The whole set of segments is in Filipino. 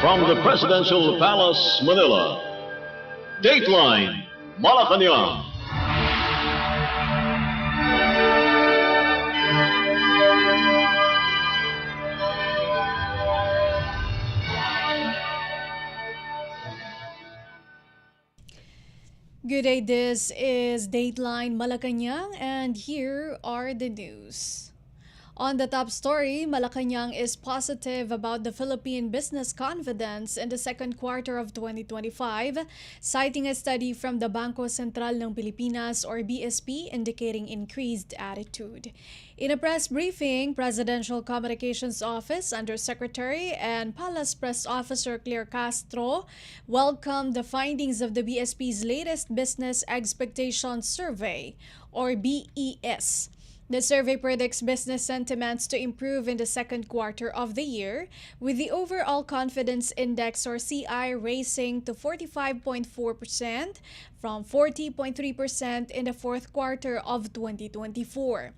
From the Presidential Palace, Manila, Dateline Malacañang. Good day, this is Dateline Malacañang and here are the news. On the top story, Malacañang is positive about the Philippine business confidence in the second quarter of 2025, citing a study from the Bangko Sentral ng Pilipinas or BSP indicating increased attitude. In a press briefing, Presidential Communications Office Undersecretary and Palace Press Officer Claire Castro welcomed the findings of the BSP's latest Business Expectations Survey or BES. The survey predicts business sentiments to improve in the second quarter of the year, with the overall confidence index or CI raising to 45.4% from 40.3% in the fourth quarter of 2024.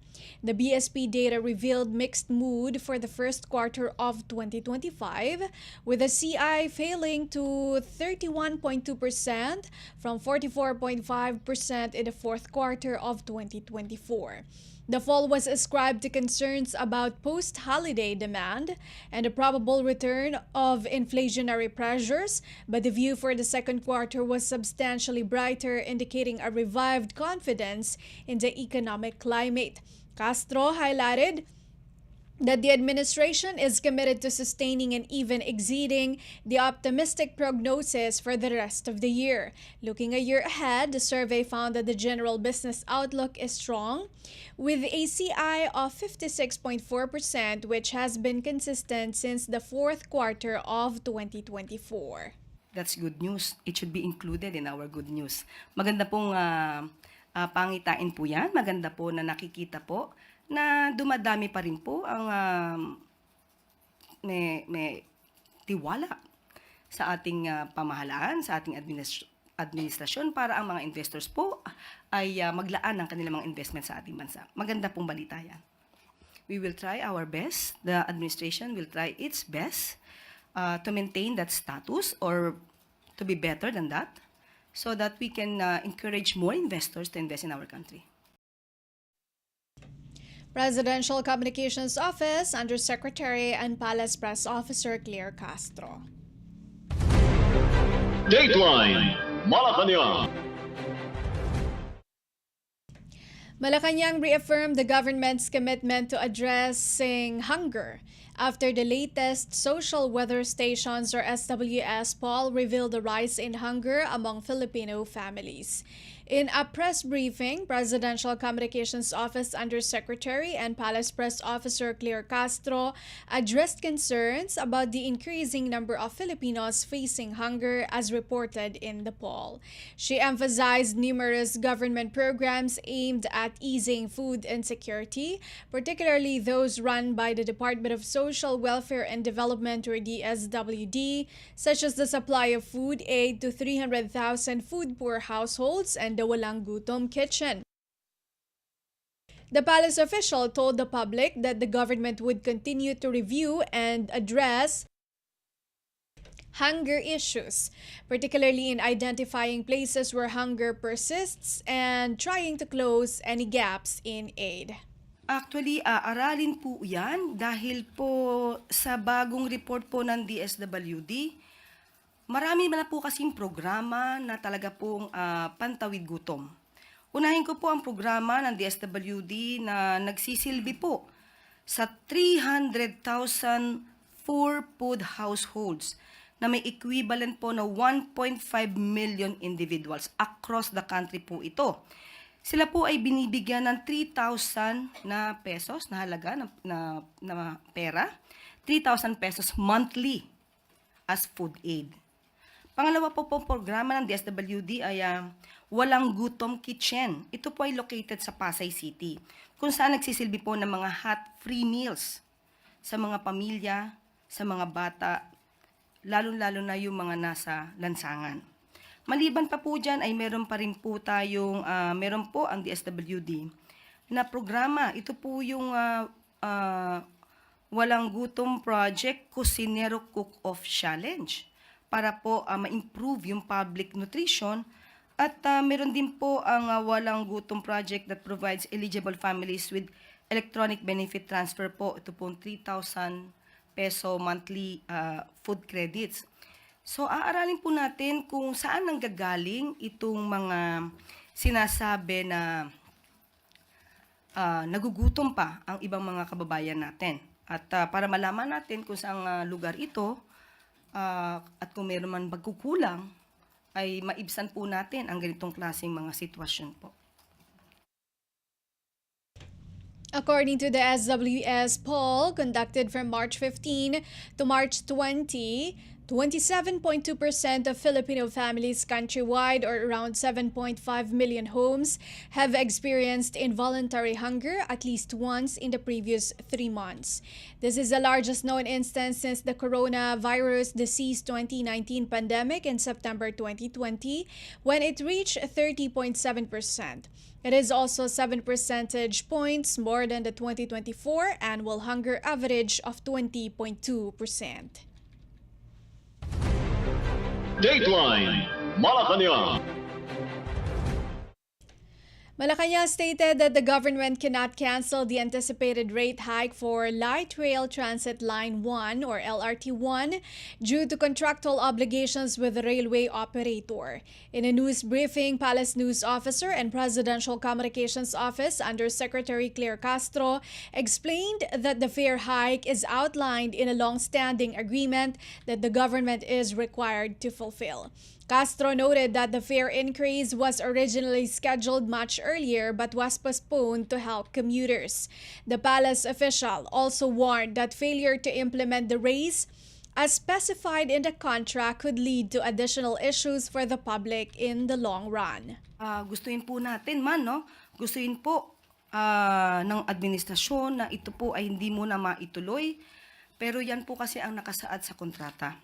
The BSP data revealed mixed mood for the first quarter of 2025, with the CI failing to 31.2% from 44.5% in the fourth quarter of 2024. The fall was ascribed to concerns about post-holiday demand and a probable return of inflationary pressures, but the view for the second quarter was substantially brighter, indicating a revived confidence in the economic climate. Castro highlighted that the administration is committed to sustaining and even exceeding the optimistic prognosis for the rest of the year. Looking a year ahead, the survey found that the general business outlook is strong, with a CI of 56.4%, which has been consistent since the fourth quarter of 2024. That's good news. It should be included in our good news. Maganda pong pangitain po yan. Maganda po na nakikita po na dumadami pa rin po ang may tiwala sa ating pamahalaan, sa ating administrasyon para ang mga investors po ay maglaan ng kanilang mga investment sa ating bansa. Maganda pong balita yan. We will try our best. The administration will try its best to maintain that status or to be better than that so that we can encourage more investors to invest in our country. Presidential Communications Office Undersecretary and Palace Press Officer Claire Castro. Dateline Malacañang. Malacañang reaffirmed the government's commitment to addressing hunger after the latest Social Weather Stations or SWS poll revealed a rise in hunger among Filipino families. In a press briefing, Presidential Communications Office Undersecretary and Palace Press Officer Claire Castro addressed concerns about the increasing number of Filipinos facing hunger as reported in the poll. She emphasized numerous government programs aimed at easing food insecurity, particularly those run by the Department of Social Welfare and Development or DSWD, such as the supply of food aid to 300,000 food-poor households and the Walang Gutom Kitchen. The palace official told the public that the government would continue to review and address hunger issues, particularly in identifying places where hunger persists and trying to close any gaps in aid. Actually, aralin po yan dahil po sa bagong report po ng DSWD, marami na po kasing programa na talaga pong pantawid gutom. Unahin ko po ang programa ng DSWD na nagsisilbi po sa 300,000 poor food households na may equivalent po na 1.5 million individuals across the country po ito. Sila po ay binibigyan ng 3,000 na pesos na halaga na pera, 3,000 pesos monthly as food aid. Pangalawa po pong programa ng DSWD ay Walang Gutom Kitchen. Ito po ay located sa Pasay City, kung saan nagsisilbi po ng mga hot free meals sa mga pamilya, sa mga bata, lalo-lalo na yung mga nasa lansangan. Maliban pa po dyan ay meron pa rin po tayong, meron po ang DSWD na programa. Ito po yung Walang Gutom Project Kusinero Cook-Off Challenge para po ma-improve yung public nutrition. At meron din po ang Walang Gutom Project that provides eligible families with electronic benefit transfer po. Ito po 3,000 peso monthly food credits. So aaralin po natin kung saan nanggagaling itong mga sinasabi na nagugutom pa ang ibang mga kababayan natin. At para malaman natin kung saang lugar ito at kung meron man pagkukulang, ay maibsan po natin ang ganitong klaseng mga sitwasyon po. According to the SWS poll conducted from March 15 to March 20, 27.2% of Filipino families countrywide, or around 7.5 million homes, have experienced involuntary hunger at least once in the previous 3 months. This is the largest known instance since the coronavirus disease 2019 pandemic in September 2020, when it reached 30.7%. It is also 7 percentage points more than the 2024 annual hunger average of 20.2%. Dateline Malacañang. Malacañang stated that the government cannot cancel the anticipated rate hike for Light Rail Transit Line 1 or LRT1 due to contractual obligations with the railway operator. In a news briefing, Palace News Officer and Presidential Communications Office Undersecretary Claire Castro explained that the fare hike is outlined in a long-standing agreement that the government is required to fulfill. Castro noted that the fare increase was originally scheduled much earlier but was postponed to help commuters. The palace official also warned that failure to implement the raise as specified in the contract could lead to additional issues for the public in the long run. Gustuin po natin no? Gustuin po ng administrasyon na ito po ay hindi muna maituloy, pero yan po kasi ang nakasaad sa kontrata.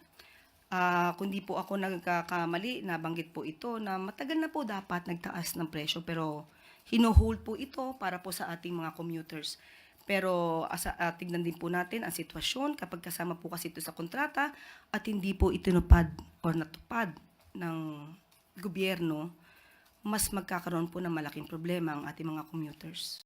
Kundi po ako nagkakamali, nabanggit po ito na matagal na po dapat nagtaas ng presyo, pero hino-hold po ito para po sa ating mga commuters. Pero tignan din po natin ang sitwasyon kapag kasama po kasi ito sa kontrata at hindi po itinupad o natupad ng gobyerno, mas magkakaroon po ng malaking problema ang ating mga commuters.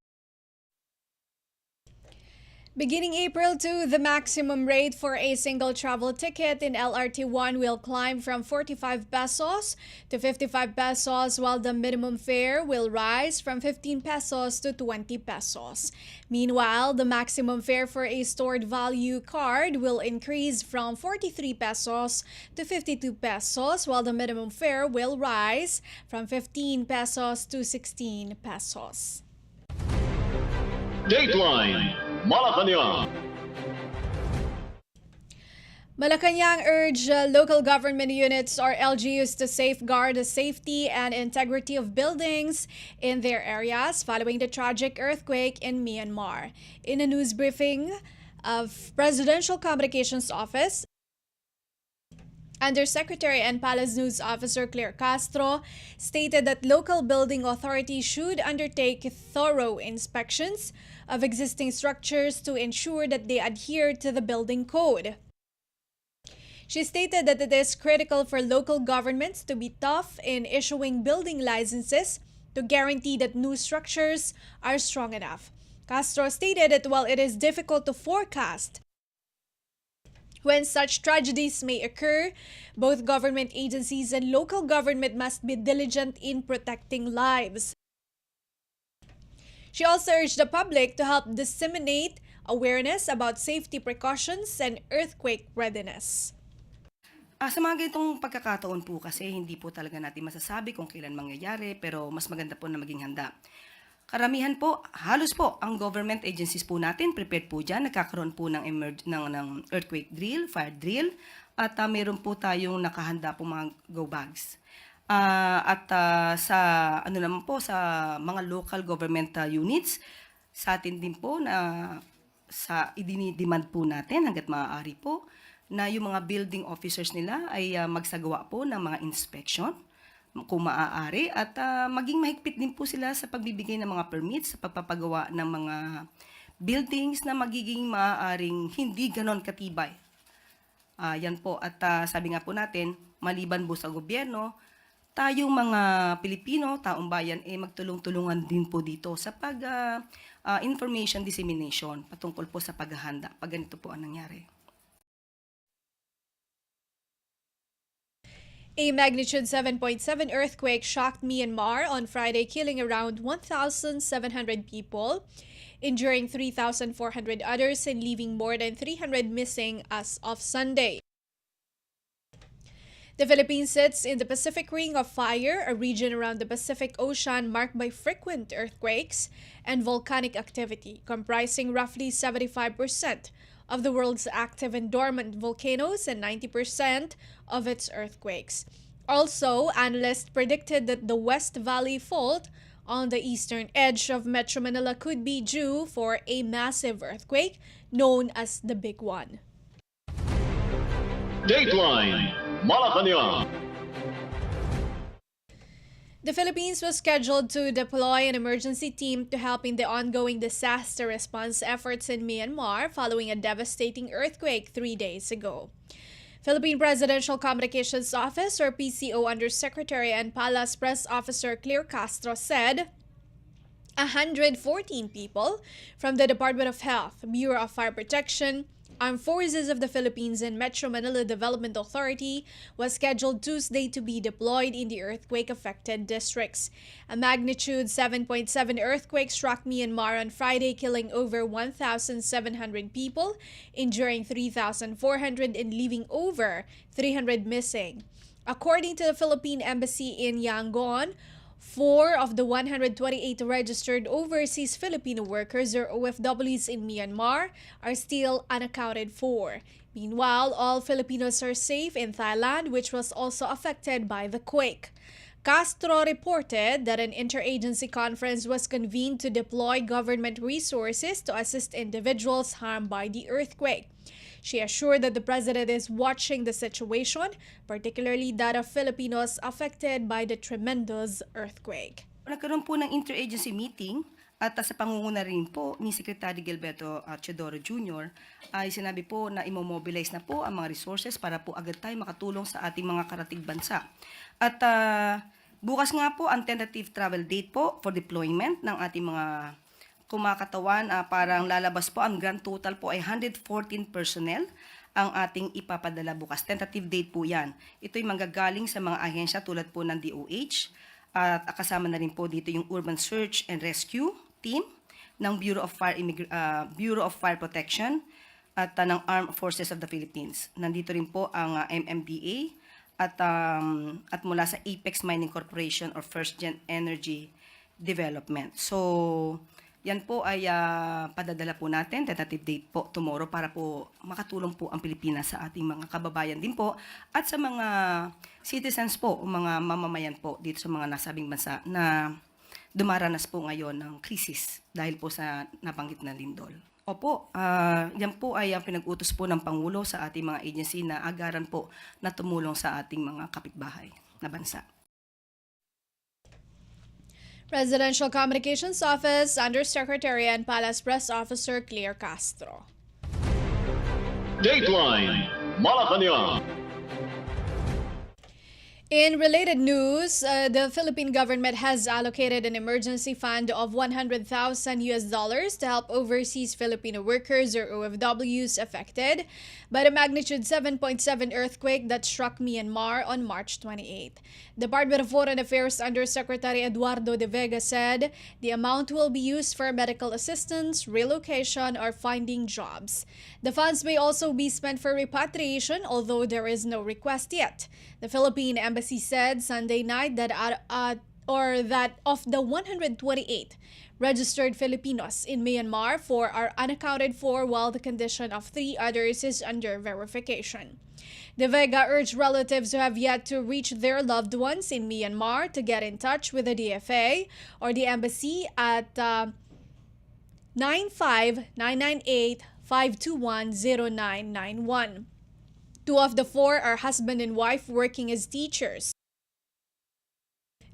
Beginning April 2, the maximum rate for a single travel ticket in LRT1 will climb from 45 pesos to 55 pesos, while the minimum fare will rise from 15 pesos to 20 pesos. Meanwhile, the maximum fare for a stored value card will increase from 43 pesos to 52 pesos, while the minimum fare will rise from 15 pesos to 16 pesos. Dateline Malacañang. Malacañang urged local government units or LGUs to safeguard the safety and integrity of buildings in their areas following the tragic earthquake in Myanmar. In a news briefing of Presidential Communications Office, Undersecretary and Palace News Officer Claire Castro stated that local building authorities should undertake thorough inspections of existing structures to ensure that they adhere to the building code. She stated that it is critical for local governments to be tough in issuing building licenses to guarantee that new structures are strong enough. Castro stated that while it is difficult to forecast when such tragedies may occur, both government agencies and local government must be diligent in protecting lives. She also urged the public to help disseminate awareness about safety precautions and earthquake readiness. Sa mga ganitong pagkakataon po kasi hindi po talaga natin masasabi kung kailan mangyayari, pero mas maganda po na maging handa. Karamihan po, halos po, ang government agencies po natin, prepared po dyan, nagkakaroon po ng earthquake drill, fire drill, at meron po tayong nakahanda po mga go bags. Sa naman po, sa mga local government units, sa atin din po na idinidemand po natin hanggat maaari po na yung mga building officers nila ay magsagawa po ng mga inspection kung maaari at maging mahigpit din po sila sa pagbibigay ng mga permits sa pagpapagawa ng mga buildings na magiging maaaring hindi ganon katibay. Yan po. At sabi nga po natin, maliban po sa gobyerno, tayong mga Pilipino, taong bayan, magtulong-tulungan din po dito sa information dissemination patungkol po sa paghahanda pag ganito po ang nangyari. A magnitude 7.7 earthquake shocked Myanmar on Friday, killing around 1,700 people, injuring 3,400 others, and leaving more than 300 missing as of Sunday. The Philippines sits in the Pacific Ring of Fire, a region around the Pacific Ocean marked by frequent earthquakes and volcanic activity, comprising roughly 75% of the world's active and dormant volcanoes and 90% of its earthquakes. Also, analysts predicted that the West Valley Fault on the eastern edge of Metro Manila could be due for a massive earthquake known as the Big One. Dateline Malacañang. The Philippines was scheduled to deploy an emergency team to help in the ongoing disaster response efforts in Myanmar following a devastating earthquake 3 days ago. Philippine Presidential Communications Office, or PCO, Undersecretary and Palace Press Officer Claire Castro said 114 people from the Department of Health, Bureau of Fire Protection, Armed Forces of the Philippines, and Metro Manila Development Authority was scheduled Tuesday to be deployed in the earthquake-affected districts. A magnitude 7.7 earthquake struck Myanmar on Friday, killing over 1,700 people, injuring 3,400, and leaving over 300 missing. According to the Philippine Embassy in Yangon, 4 of the 128 registered overseas Filipino workers, or OFWs, in Myanmar are still unaccounted for. Meanwhile, all Filipinos are safe in Thailand, which was also affected by the quake. Castro reported that an interagency conference was convened to deploy government resources to assist individuals harmed by the earthquake. She assured that the president is watching the situation, particularly that of Filipinos affected by the tremendous earthquake. Nagkaroon po ng interagency meeting at sa pangunguna rin po ni Secretary Gilberto Teodoro Jr. ay sinabi po na imomobilize na po ang mga resources para po agad tayo makatulong sa ating mga karatig bansa. At bukas nga po ang tentative travel date po for deployment ng ating mga kumakatawan. Parang lalabas po ang grand total po ay 114 personnel ang ating ipapadala bukas. Tentative date po yan. Ito'y manggagaling sa mga ahensya tulad po ng DOH at kasama na rin po dito yung Urban Search and Rescue Team ng Bureau of Fire Protection at ng Armed Forces of the Philippines. Nandito rin po ang MMDA at mula sa Apex Mining Corporation or First Gen Energy Development. So, yan po ay padadala po natin, tentative date po tomorrow para po makatulong po ang Pilipinas sa ating mga kababayan din po at sa mga citizens po o mga mamamayan po dito sa mga nasabing bansa na dumaranas po ngayon ng krisis dahil po sa nabanggit na lindol. Opo, yan po ay ang pinag-utos po ng Pangulo sa ating mga agency na agaran po na tumulong sa ating mga kapitbahay na bansa. Presidential Communications Office, Undersecretary and Palace Press Officer Claire Castro. Dateline Malacañang. In related news, the Philippine government has allocated an emergency fund of $100,000 to help overseas Filipino workers or OFWs affected by the magnitude 7.7 earthquake that struck Myanmar on March 28. Department of Foreign Affairs Undersecretary Eduardo de Vega said the amount will be used for medical assistance, relocation, or finding jobs. The funds may also be spent for repatriation, although there is no request yet. The Philippine Embassy said Sunday night that that of the 128 registered Filipinos in Myanmar, 4 are unaccounted for, while the condition of 3 others is under verification. De Vega urged relatives who have yet to reach their loved ones in Myanmar to get in touch with the DFA or the embassy at 95-998-521-0991. 2 of the 4 are husband and wife working as teachers.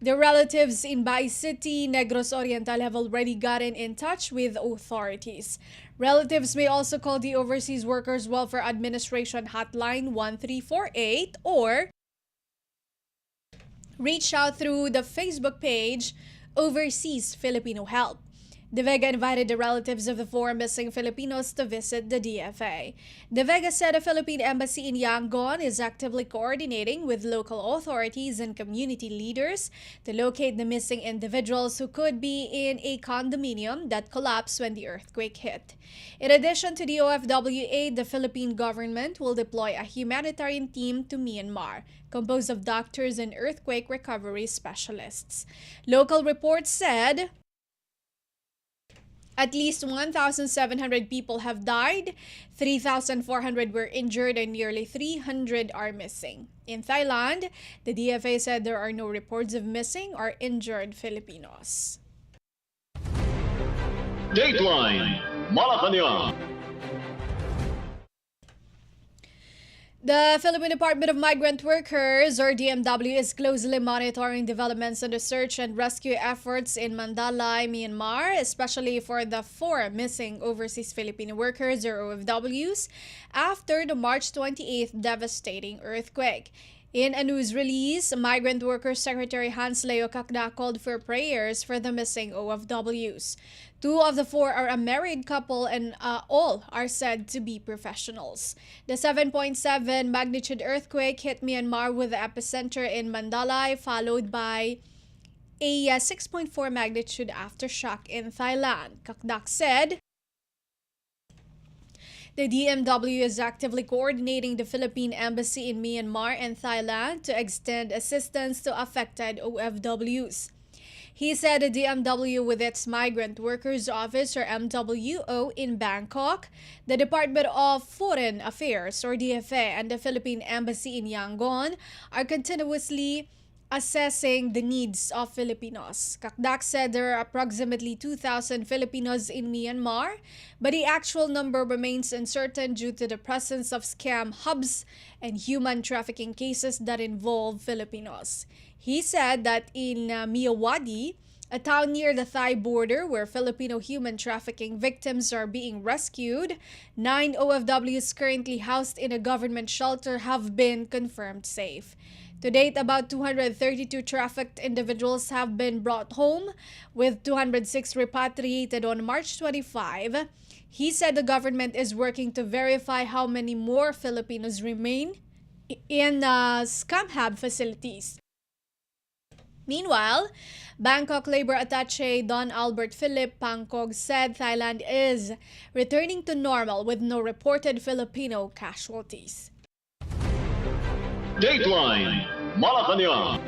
The relatives in Bay City, Negros Oriental have already gotten in touch with authorities. Relatives may also call the Overseas Workers Welfare Administration Hotline 1348 or reach out through the Facebook page Overseas Filipino Help. De Vega invited the relatives of the 4 missing Filipinos to visit the DFA. De Vega said the Philippine Embassy in Yangon is actively coordinating with local authorities and community leaders to locate the missing individuals who could be in a condominium that collapsed when the earthquake hit. In addition to the OFW aid, the Philippine government will deploy a humanitarian team to Myanmar, composed of doctors and earthquake recovery specialists. Local reports said at least 1,700 people have died, 3,400 were injured, and nearly 300 are missing. In Thailand, the DFA said there are no reports of missing or injured Filipinos. Dateline Malacañang. The Philippine Department of Migrant Workers, or DMW, is closely monitoring developments in the search and rescue efforts in Mandalay, Myanmar, especially for the 4 missing overseas Filipino workers, or OFWs, after the March 28th devastating earthquake. In a news release, Migrant Workers Secretary Hans Leo Kakda called for prayers for the missing OFWs. 2 of the 4 are a married couple and all are said to be professionals. The 7.7 magnitude earthquake hit Myanmar with the epicenter in Mandalay, followed by a 6.4 magnitude aftershock in Thailand. Kakdak said the DMW is actively coordinating the Philippine Embassy in Myanmar and Thailand to extend assistance to affected OFWs. He said the DMW, with its Migrant Workers Office, or MWO, in Bangkok, the Department of Foreign Affairs, or DFA, and the Philippine Embassy in Yangon are continuously assessing the needs of Filipinos. Kakdak said there are approximately 2,000 Filipinos in Myanmar, but the actual number remains uncertain due to the presence of scam hubs and human trafficking cases that involve Filipinos. He said that in Miyawadi, a town near the Thai border where Filipino human trafficking victims are being rescued, 9 OFWs currently housed in a government shelter have been confirmed safe. To date, about 232 trafficked individuals have been brought home, with 206 repatriated on March 25. He said the government is working to verify how many more Filipinos remain in scam hub facilities. Meanwhile, Bangkok Labor Attaché Don Albert Philip Pangkog said Thailand is returning to normal with no reported Filipino casualties. Dateline Malacañang.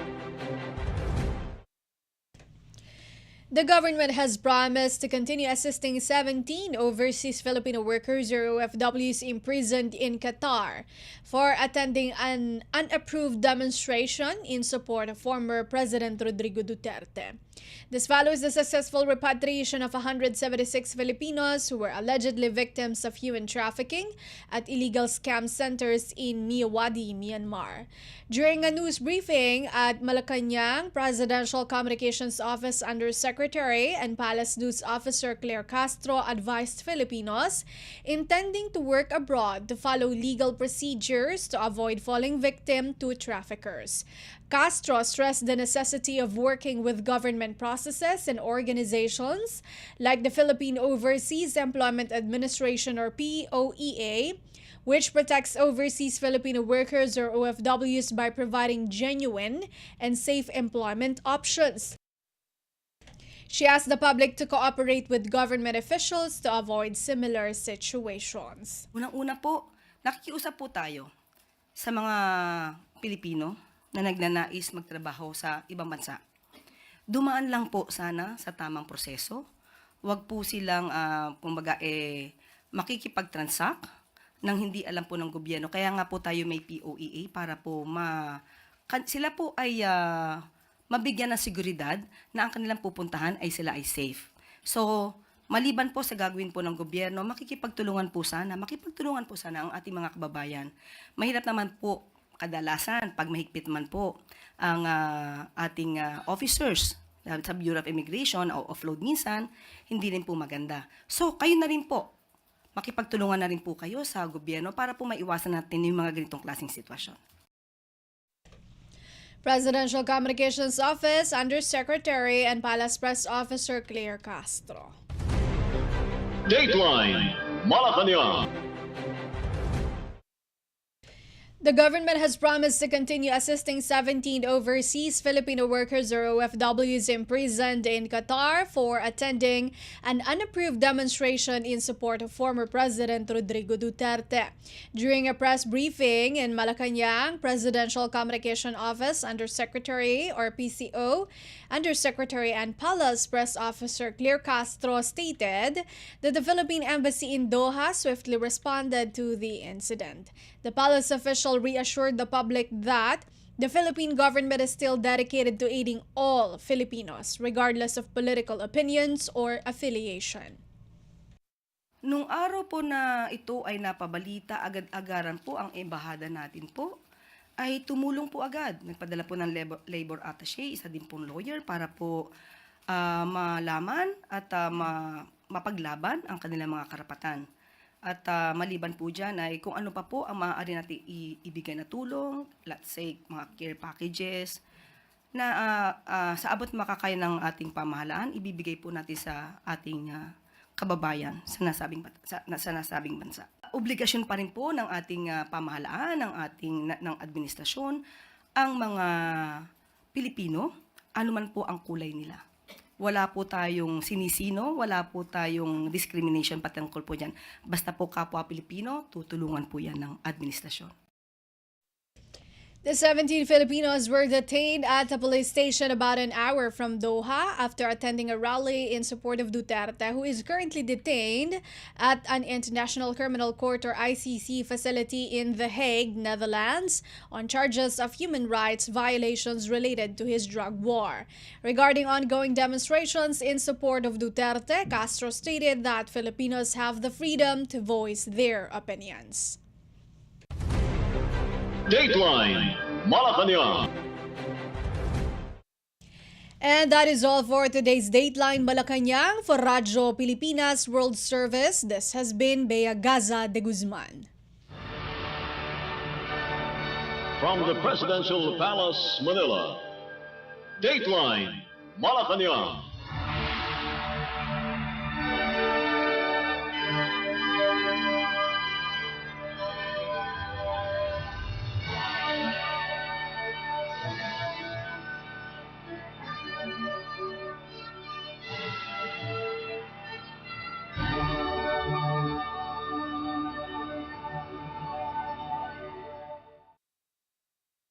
The government has promised to continue assisting 17 overseas Filipino workers, or OFWs, imprisoned in Qatar for attending an unapproved demonstration in support of former President Rodrigo Duterte. This follows the successful repatriation of 176 Filipinos who were allegedly victims of human trafficking at illegal scam centers in Miyawadi, Myanmar. During a news briefing at Malacañang, Presidential Communications Office Undersecretary and Palace News Officer Claire Castro advised Filipinos intending to work abroad to follow legal procedures to avoid falling victim to traffickers. Castro stressed the necessity of working with government processes and organizations like the Philippine Overseas Employment Administration, or POEA, which protects overseas Filipino workers, or OFWs, by providing genuine and safe employment options. She asked the public to cooperate with government officials to avoid similar situations. Unang-una po, nakikiusap po tayo sa mga Pilipino na nagnanais magtrabaho sa ibang bansa. Dumaan lang po sana sa tamang proseso. Huwag po silang, makikipag-transact nang hindi alam po ng gobyerno. Kaya nga po tayo may POEA para po sila po ay mabigyan ng seguridad na ang kanilang pupuntahan ay sila ay safe. So, maliban po sa gagawin po ng gobyerno, makikipagtulungan po sana ang ating mga kababayan. Mahirap naman po kadalasan, pag mahigpit man po ang ating officers sa Bureau of Immigration o offload minsan, hindi rin po maganda. So, kayo na rin po, makipagtulungan na rin po kayo sa gobyerno para po maiwasan natin yung mga ganitong klaseng sitwasyon. Presidential Communications Office Undersecretary and Palace Press Officer Claire Castro. Dateline Malacañang. The government has promised to continue assisting 17 overseas Filipino workers or OFWs imprisoned in Qatar for attending an unapproved demonstration in support of former President Rodrigo Duterte. During a press briefing in Malacañang, Presidential Communication Office Undersecretary or PCO, Undersecretary and Palace Press Officer Claire Castro stated that the Philippine Embassy in Doha swiftly responded to the incident. The palace official reassured the public that the Philippine government is still dedicated to aiding all Filipinos, regardless of political opinions or affiliation. Nung araw po na ito ay napabalita, agad-agaran po ang embahada natin po ay tumulong po agad. Nagpadala po ng labor attaché, isa din pong lawyer para po malaman at mapaglaban ang kanilang mga karapatan. At maliban po dyan ay kung ano pa po ang maaari natin ibigay na tulong, let's say mga care packages, na sa abot makakaya ng ating pamahalaan, ibibigay po natin sa ating kababayan sa nasabing bansa. Obligasyon pa rin po ng ating pamahalaan, ng administrasyon, ang mga Pilipino, anuman po ang kulay nila. Wala po tayong sinisino, wala po tayong discrimination patungkol po dyan. Basta po kapwa Pilipino, tutulungan po yan ng administrasyon. The 17 Filipinos were detained at a police station about an hour from Doha after attending a rally in support of Duterte, who is currently detained at an International Criminal Court or ICC facility in The Hague, Netherlands, on charges of human rights violations related to his drug war. Regarding ongoing demonstrations in support of Duterte, Castro stated that Filipinos have the freedom to voice their opinions. Dateline Malacañang. And that is all for today's Dateline Malacañang. For Radyo Pilipinas World Service, this has been Bea Gaza-de Guzman. From the Presidential Palace, Manila, Dateline Malacañang.